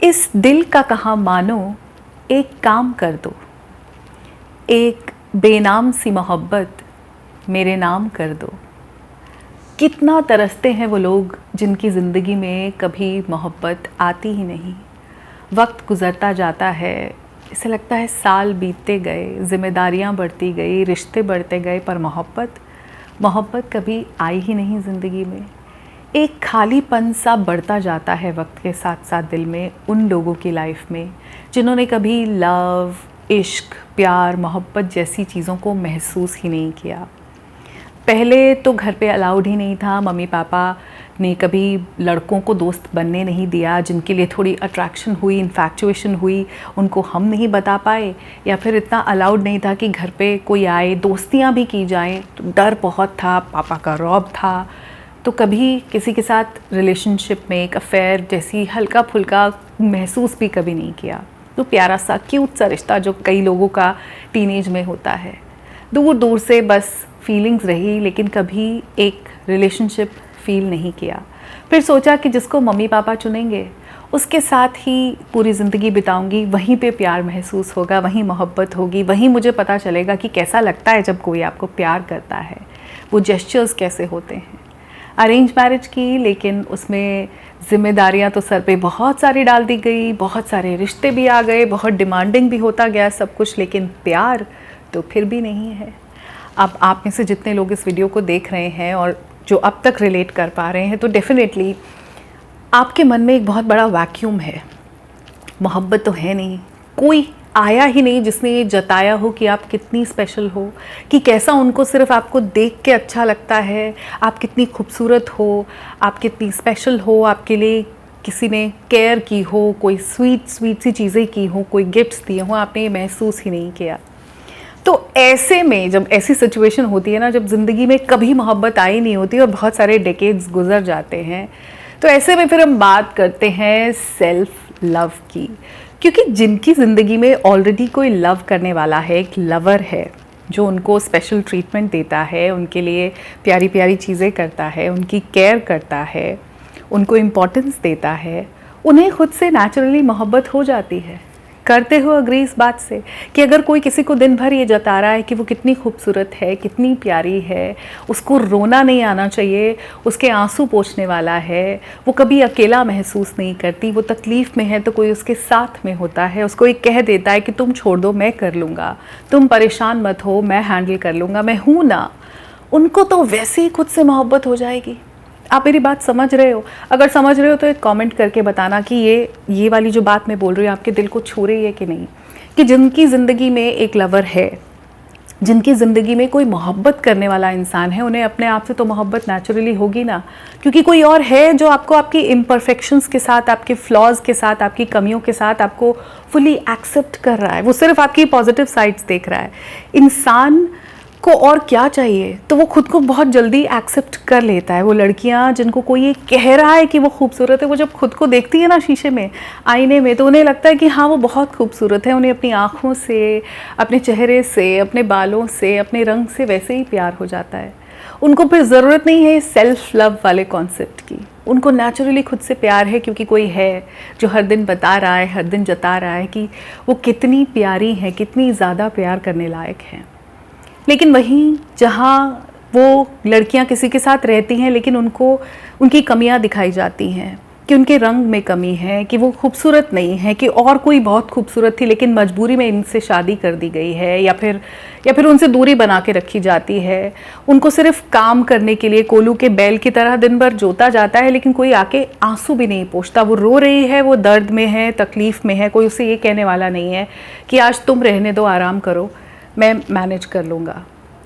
इस दिल का कहाँ मानो, एक काम कर दो, एक बेनाम सी मोहब्बत मेरे नाम कर दो। कितना तरसते हैं वो लोग जिनकी ज़िंदगी में कभी मोहब्बत आती ही नहीं। वक्त गुज़रता जाता है, इसे लगता है साल बीतते गए, ज़िम्मेदारियाँ बढ़ती गई, रिश्ते बढ़ते गए, पर मोहब्बत कभी आई ही नहीं ज़िंदगी में। एक खालीपन सा बढ़ता जाता है वक्त के साथ साथ दिल में उन लोगों की लाइफ में जिन्होंने कभी लव, इश्क, प्यार, मोहब्बत जैसी चीज़ों को महसूस ही नहीं किया। पहले तो घर पे अलाउड ही नहीं था, मम्मी पापा ने कभी लड़कों को दोस्त बनने नहीं दिया। जिनके लिए थोड़ी अट्रैक्शन हुई, इन्फैक्चुएशन हुई, उनको हम नहीं बता पाए, या फिर इतना अलाउड नहीं था कि घर पे कोई आए, दोस्तियां भी की जाएं तो डर बहुत था, पापा का रौब था। तो कभी किसी के साथ रिलेशनशिप में एक अफेयर जैसी हल्का फुल्का महसूस भी कभी नहीं किया। तो प्यारा सा क्यूट सा रिश्ता जो कई लोगों का टीनेज में होता है, दूर दूर से बस फीलिंग्स रही, लेकिन कभी एक रिलेशनशिप फील नहीं किया। फिर सोचा कि जिसको मम्मी पापा चुनेंगे उसके साथ ही पूरी ज़िंदगी बिताऊंगी, वहीं पे प्यार महसूस होगा, वहीं मोहब्बत होगी, वहीं मुझे पता चलेगा कि कैसा लगता है जब कोई आपको प्यार करता है, वो जेस्चर्स कैसे होते हैं। अरेंज मैरिज की, लेकिन उसमें ज़िम्मेदारियां तो सर पे बहुत सारी डाल दी गई, बहुत सारे रिश्ते भी आ गए, बहुत डिमांडिंग भी होता गया सब कुछ, लेकिन प्यार तो फिर भी नहीं है। अब आप में से जितने लोग इस वीडियो को देख रहे हैं और जो अब तक रिलेट कर पा रहे हैं, तो डेफिनेटली आपके मन में एक बहुत बड़ा वैक्यूम है। मोहब्बत तो है नहीं, कोई आया ही नहीं जिसने ये जताया हो कि आप कितनी स्पेशल हो, कि कैसा उनको सिर्फ आपको देख के अच्छा लगता है, आप कितनी खूबसूरत हो, आप कितनी स्पेशल हो, आपके लिए किसी ने केयर की हो, कोई स्वीट सी चीज़ें की हो, कोई गिफ्ट्स दिए हो, आपने ये महसूस ही नहीं किया। तो ऐसे में जब ऐसी सिचुएशन होती है ना, जब ज़िंदगी में कभी मोहब्बत आई नहीं होती और बहुत सारे डेकेड्स गुजर जाते हैं, तो ऐसे में फिर हम बात करते हैं सेल्फ लव की। क्योंकि जिनकी ज़िंदगी में ऑलरेडी कोई लव करने वाला है, एक लवर है जो उनको स्पेशल ट्रीटमेंट देता है, उनके लिए प्यारी प्यारी चीज़ें करता है, उनकी केयर करता है, उनको इम्पोर्टेंस देता है, उन्हें खुद से नेचुरली मोहब्बत हो जाती है। करते हो अग्री इस बात से कि अगर कोई किसी को दिन भर ये जता रहा है कि वो कितनी खूबसूरत है, कितनी प्यारी है, उसको रोना नहीं आना चाहिए, उसके आंसू पोंछने वाला है, वो कभी अकेला महसूस नहीं करती, वो तकलीफ़ में है तो कोई उसके साथ में होता है, उसको एक कह देता है कि तुम छोड़ दो, मैं कर लूँगा, तुम परेशान मत हो, मैं हैंडल कर लूँगा, मैं हूँ ना, उनको तो वैसे ही खुद से मोहब्बत हो जाएगी। आप मेरी बात समझ रहे हो? अगर समझ रहे हो तो एक कमेंट करके बताना कि ये वाली जो बात मैं बोल रही हूँ आपके दिल को छू रही है कि नहीं। कि जिनकी ज़िंदगी में एक लवर है, जिनकी ज़िंदगी में कोई मोहब्बत करने वाला इंसान है, उन्हें अपने आप से तो मोहब्बत नेचुरली होगी ना, क्योंकि कोई और है जो आपको आपकी इम्परफेक्शंस के साथ, आपके फ्लॉज के साथ, आपकी कमियों के साथ आपको फुली एक्सेप्ट कर रहा है। वो सिर्फ आपकी पॉजिटिव साइड्स देख रहा है। इंसान को और क्या चाहिए, तो वो खुद को बहुत जल्दी एक्सेप्ट कर लेता है। वो लड़कियां जिनको कोई ये कह रहा है कि वो खूबसूरत है, वो जब खुद को देखती है ना शीशे में, आईने में, तो उन्हें लगता है कि हाँ वो बहुत खूबसूरत है। उन्हें अपनी आँखों से, अपने चेहरे से, अपने बालों से, अपने रंग से वैसे ही प्यार हो जाता है। उनको फिर ज़रूरत नहीं है सेल्फ लव वाले कॉन्सेप्ट की। उनको नेचुरली खुद से प्यार है, क्योंकि कोई है जो हर दिन बता रहा है, हर दिन जता रहा है कि वो कितनी प्यारी हैं, कितनी ज़्यादा प्यार करने लायक हैं। लेकिन वहीं जहाँ वो लड़कियां किसी के साथ रहती हैं, लेकिन उनको उनकी कमियां दिखाई जाती हैं, कि उनके रंग में कमी है, कि वो खूबसूरत नहीं है, कि और कोई बहुत खूबसूरत थी लेकिन मजबूरी में इनसे शादी कर दी गई है, या फिर उनसे दूरी बना के रखी जाती है। उनको सिर्फ काम करने के लिए कोलू के बैल की तरह दिन भर जोता जाता है, लेकिन कोई आके आंसू भी नहीं पोंछता। वो रो रही है, वो दर्द में है, तकलीफ़ में है, कोई उसे ये कहने वाला नहीं है कि आज तुम रहने दो, आराम करो, मैं मैनेज कर लूँगा।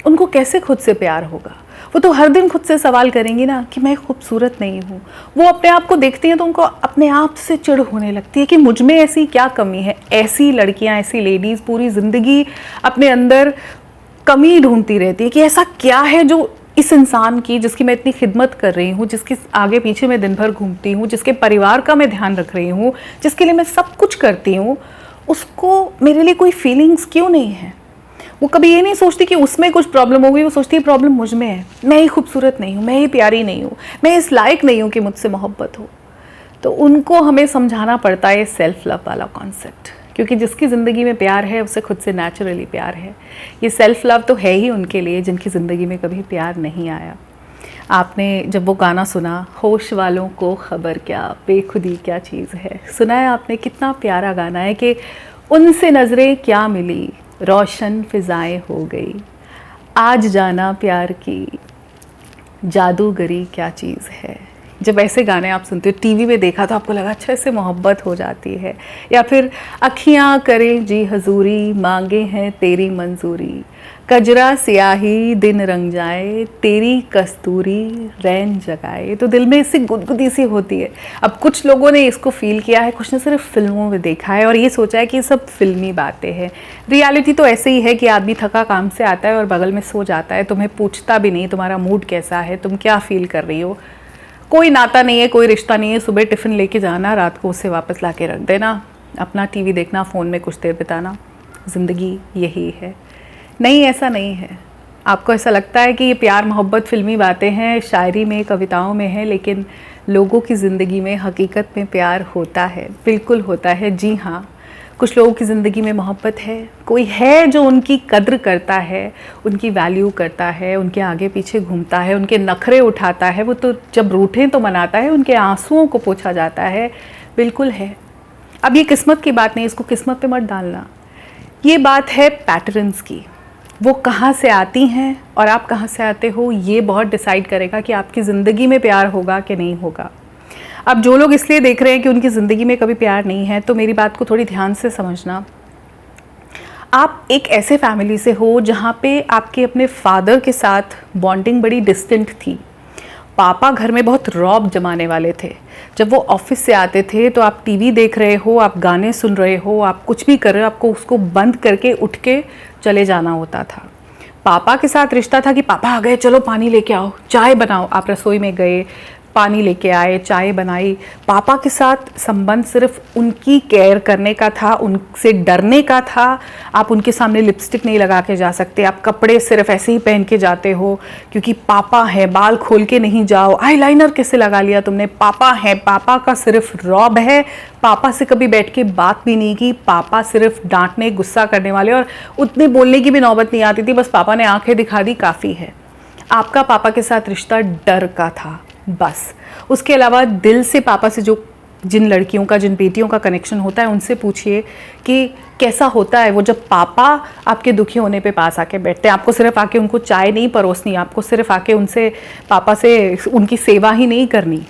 उनको कैसे खुद से प्यार होगा? वो तो हर दिन खुद से सवाल करेंगी ना कि मैं खूबसूरत नहीं हूँ। वो अपने आप को देखती हैं तो उनको अपने आप से चिढ़ होने लगती है कि मुझ में ऐसी क्या कमी है। ऐसी लड़कियाँ, ऐसी लेडीज़ पूरी ज़िंदगी अपने अंदर कमी ढूंढती रहती है कि ऐसा क्या है जो इस इंसान की, जिसकी मैं इतनी खिदमत कर रही हूँ, जिसके आगे पीछे मैं दिन भर घूमती हूँ, जिसके परिवार का मैं ध्यान रख रही हूँ, जिसके लिए मैं सब कुछ करती हूँ, उसको मेरे लिए कोई फीलिंग्स क्यों नहीं है? वो कभी ये नहीं सोचती कि उसमें कुछ प्रॉब्लम होगी, वो सोचती है प्रॉब्लम मुझ में है, मैं ही खूबसूरत नहीं हूँ, मैं ही प्यारी नहीं हूँ, मैं इस लायक नहीं हूँ कि मुझसे मोहब्बत हो। तो उनको हमें समझाना पड़ता है सेल्फ लव वाला कॉन्सेप्ट, क्योंकि जिसकी ज़िंदगी में प्यार है उसे खुद से नेचुरली प्यार है। ये सेल्फ लव तो है ही उनके लिए जिनकी ज़िंदगी में कभी प्यार नहीं आया। आपने जब वो गाना सुना, होश वालों को खबर क्या बेखुदी क्या चीज़ है, सुना है आपने? कितना प्यारा गाना है कि उनसे नज़रें क्या मिली, रोशन फ़िज़ाएँ हो गई, आज जाना प्यार की जादूगरी क्या चीज़ है। जब ऐसे गाने आप सुनते हो, टीवी में देखा तो आपको लगा अच्छा इससे मोहब्बत हो जाती है। या फिर अखियाँ करें जी हजूरी, मांगे हैं तेरी मंजूरी, कजरा सियाही दिन रंग जाए, तेरी कस्तूरी रैन जगाए। तो दिल में इससे गुदगुदी सी होती है। अब कुछ लोगों ने इसको फील किया है, कुछ ने सिर्फ फिल्मों में देखा है और ये सोचा है कि ये सब फिल्मी बातें हैं। रियलिटी तो ऐसे ही है कि आदमी थका काम से आता है और बगल में सो जाता है, तुम्हें पूछता भी नहीं तुम्हारा मूड कैसा है, तुम क्या फील कर रही हो। कोई नाता नहीं है, कोई रिश्ता नहीं है। सुबह टिफ़िन लेके जाना, रात को उसे वापस ला के रख देना, अपना टीवी देखना, फ़ोन में कुछ देर बिताना, ज़िंदगी यही है। नहीं, ऐसा नहीं है। आपको ऐसा लगता है कि ये प्यार मोहब्बत फिल्मी बातें हैं, शायरी में कविताओं में है, लेकिन लोगों की ज़िंदगी में हकीकत में प्यार होता है, बिल्कुल होता है। जी हाँ, कुछ लोगों की ज़िंदगी में मोहब्बत है, कोई है जो उनकी कद्र करता है, उनकी वैल्यू करता है, उनके आगे पीछे घूमता है, उनके नखरे उठाता है। वो तो जब रूठें तो मनाता है, उनके आंसुओं को पोंछा जाता है, बिल्कुल है। अब ये किस्मत की बात नहीं, इसको किस्मत पे मत डालना। ये बात है पैटर्न्स की। वो कहाँ से आती हैं और आप कहाँ से आते हो, ये बहुत डिसाइड करेगा कि आपकी ज़िंदगी में प्यार होगा कि नहीं होगा। अब जो लोग इसलिए देख रहे हैं कि उनकी ज़िंदगी में कभी प्यार नहीं है, तो मेरी बात को थोड़ी ध्यान से समझना। आप एक ऐसे फैमिली से हो जहाँ पे आपके अपने फादर के साथ बॉन्डिंग बड़ी डिस्टेंट थी। पापा घर में बहुत रौब जमाने वाले थे। जब वो ऑफिस से आते थे तो आप टीवी देख रहे हो, आप गाने सुन रहे हो, आप कुछ भी कर रहे हो, आपको उसको बंद करके उठ के चले जाना होता था। पापा के साथ रिश्ता था कि पापा आ गए, चलो पानी लेके आओ, चाय बनाओ। आप रसोई में गए, पानी लेके आए, चाय बनाई। पापा के साथ संबंध सिर्फ उनकी केयर करने का था, उनसे डरने का था। आप उनके सामने लिपस्टिक नहीं लगा के जा सकते, आप कपड़े सिर्फ ऐसे ही पहन के जाते हो क्योंकि पापा है। बाल खोल के नहीं जाओ, आईलाइनर कैसे लगा लिया तुमने, पापा है। पापा का सिर्फ रौब है। पापा से कभी बैठ के बात भी नहीं की। पापा सिर्फ डांटने, गुस्सा करने वाले, और उतने बोलने की भी नौबत नहीं आती थी, बस पापा ने आंखें दिखा दी, काफ़ी है। आपका पापा के साथ रिश्ता डर का था बस। उसके अलावा दिल से पापा से जो जिन लड़कियों का, जिन बेटियों का कनेक्शन होता है, उनसे पूछिए कि कैसा होता है वो जब पापा आपके दुखी होने पे पास आके बैठते हैं। आपको सिर्फ आके उनको चाय नहीं परोसनी, आपको सिर्फ आके उनसे, पापा से उनकी सेवा ही नहीं करनी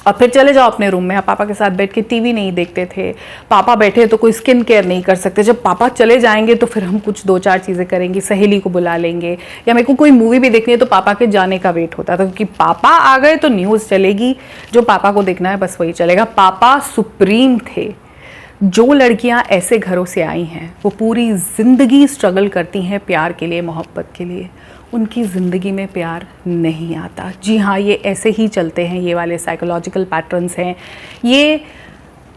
और फिर चले जाओ अपने रूम में। आप पापा के साथ बैठ के टीवी नहीं देखते थे। पापा बैठे तो कोई स्किन केयर नहीं कर सकते। जब पापा चले जाएंगे तो फिर हम कुछ 2-4 चीज़ें करेंगे, सहेली को बुला लेंगे, या मेरे को कोई मूवी भी देखनी है तो पापा के जाने का वेट होता था, क्योंकि पापा आ गए तो न्यूज़ चलेगी, जो पापा को देखना है बस वही चलेगा। पापा सुप्रीम थे। जो लड़कियां ऐसे घरों से आई हैं वो पूरी ज़िंदगी स्ट्रगल करती हैं प्यार के लिए, मोहब्बत के लिए। उनकी ज़िंदगी में प्यार नहीं आता। जी हाँ, ये ऐसे ही चलते हैं, ये वाले साइकोलॉजिकल पैटर्न्स हैं। ये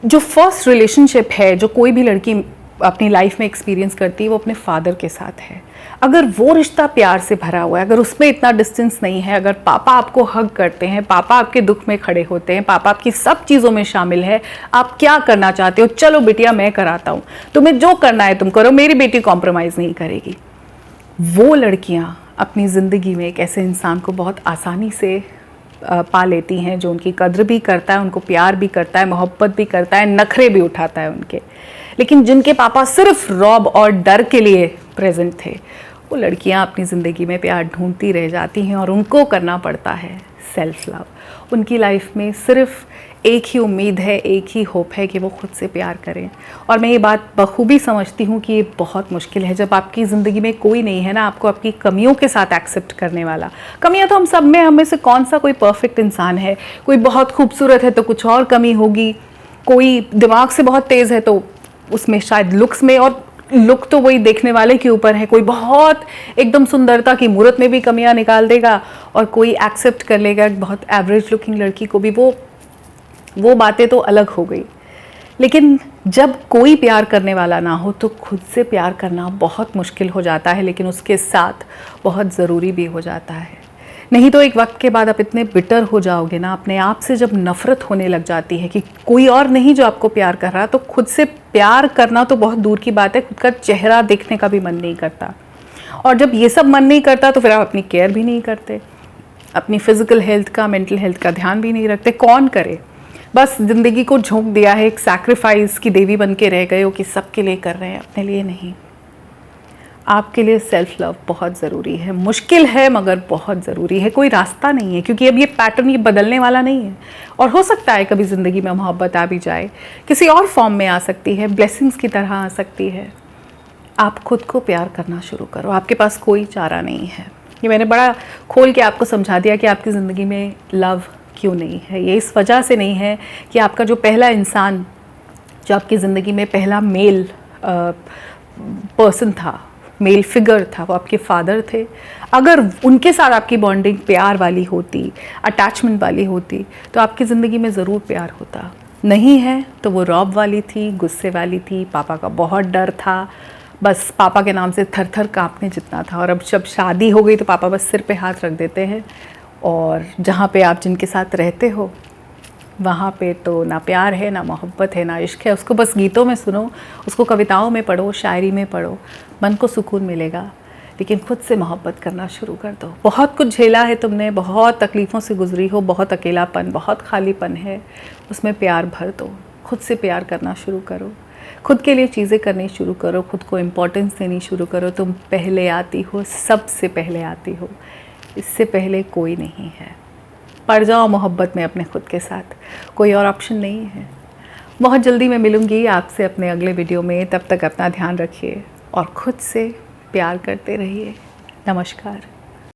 जो फर्स्ट रिलेशनशिप है जो कोई भी लड़की अपनी लाइफ में एक्सपीरियंस करती है, वो अपने फादर के साथ है। अगर वो रिश्ता प्यार से भरा हुआ है, अगर उसमें इतना डिस्टेंस नहीं है, अगर पापा आपको हग करते हैं, पापा आपके दुख में खड़े होते हैं, पापा आपकी सब चीज़ों में शामिल है, आप क्या करना चाहते हो, चलो बिटिया मैं कराता हूँ, तुम्हें जो करना है तुम करो, मेरी बेटी कॉम्प्रोमाइज़ नहीं करेगी। वो लड़कियाँ अपनी ज़िंदगी में एक ऐसे इंसान को बहुत आसानी से पा लेती हैं जो उनकी कद्र भी करता है, उनको प्यार भी करता है, मोहब्बत भी करता है, नखरे भी उठाता है उनके। लेकिन जिनके पापा सिर्फ रौब और डर के लिए प्रेजेंट थे, वो लड़कियां अपनी ज़िंदगी में प्यार ढूंढती रह जाती हैं और उनको करना पड़ता है सेल्फ लव। उनकी लाइफ में सिर्फ एक ही उम्मीद है, एक ही होप है कि वो खुद से प्यार करें। और मैं ये बात बखूबी समझती हूँ कि ये बहुत मुश्किल है जब आपकी ज़िंदगी में कोई नहीं है ना आपको आपकी कमियों के साथ एक्सेप्ट करने वाला। कमियाँ तो हम सब में, हम में से कौन सा कोई परफेक्ट इंसान है। कोई बहुत खूबसूरत है तो कुछ और कमी होगी, कोई दिमाग से बहुत तेज़ है तो उसमें शायद लुक्स में, और लुक तो वही देखने वाले के ऊपर है। कोई बहुत एकदम सुंदरता की मूरत में भी कमियां निकाल देगा और कोई एक्सेप्ट कर लेगा बहुत एवरेज लुकिंग लड़की को भी। वो बातें तो अलग हो गई। लेकिन जब कोई प्यार करने वाला ना हो तो खुद से प्यार करना बहुत मुश्किल हो जाता है, लेकिन उसके साथ बहुत ज़रूरी भी हो जाता है। नहीं तो एक वक्त के बाद आप इतने बिटर हो जाओगे ना, अपने आप से जब नफ़रत होने लग जाती है कि कोई और नहीं जो आपको प्यार कर रहा, तो खुद से प्यार करना तो बहुत दूर की बात है, खुद का चेहरा देखने का भी मन नहीं करता। और जब ये सब मन नहीं करता तो फिर आप अपनी केयर भी नहीं करते, अपनी फ़िज़िकल हेल्थ का, मेंटल हेल्थ का ध्यान भी नहीं रखते। कौन करे? बस ज़िंदगी को झोंक दिया है, एक सैक्रिफाइस की देवी बन के रह गए हो कि सबके लिए कर रहे हैं, अपने लिए नहीं। आपके लिए सेल्फ लव बहुत ज़रूरी है। मुश्किल है मगर बहुत ज़रूरी है, कोई रास्ता नहीं है, क्योंकि अब ये पैटर्न ये बदलने वाला नहीं है। और हो सकता है कभी ज़िंदगी में मोहब्बत आ भी जाए, किसी और फॉर्म में आ सकती है, ब्लेसिंग्स की तरह आ सकती है। आप खुद को प्यार करना शुरू करो, आपके पास कोई चारा नहीं है। ये मैंने बड़ा खोल के आपको समझा दिया कि आपकी ज़िंदगी में लव क्यों नहीं है। ये इस वजह से नहीं है कि आपका जो पहला इंसान, जो आपकी ज़िंदगी में पहला मेल पर्सन था, मेल फिगर था, वो आपके फादर थे। अगर उनके साथ आपकी बॉन्डिंग प्यार वाली होती, अटैचमेंट वाली होती, तो आपकी ज़िंदगी में ज़रूर प्यार होता। नहीं है तो वो रॉब वाली थी, गुस्से वाली थी, पापा का बहुत डर था, बस पापा के नाम से थर थर काँपने जितना था। और अब जब शादी हो गई तो पापा बस सिर पे हाथ रख देते हैं, और जहाँ पे आप जिनके साथ रहते हो वहाँ पे तो ना प्यार है, ना मोहब्बत है, ना इश्क है। उसको बस गीतों में सुनो, उसको कविताओं में पढ़ो, शायरी में पढ़ो, मन को सुकून मिलेगा। लेकिन खुद से मोहब्बत करना शुरू कर दो। बहुत कुछ झेला है तुमने, बहुत तकलीफ़ों से गुजरी हो, बहुत अकेलापन, बहुत खालीपन है, उसमें प्यार भर दो। खुद से प्यार करना शुरू करो, खुद के लिए चीज़ें करनी शुरू करो, खुद को इम्पोर्टेंस देनी शुरू करो। तुम पहले आती हो, सबसे पहले आती हो, इससे पहले कोई नहीं है। पड़ जाओ मोहब्बत में अपने खुद के साथ, कोई और ऑप्शन नहीं है। बहुत जल्दी मैं मिलूँगी आपसे अपने अगले वीडियो में। तब तक अपना ध्यान रखिए और खुद से प्यार करते रहिए। नमस्कार।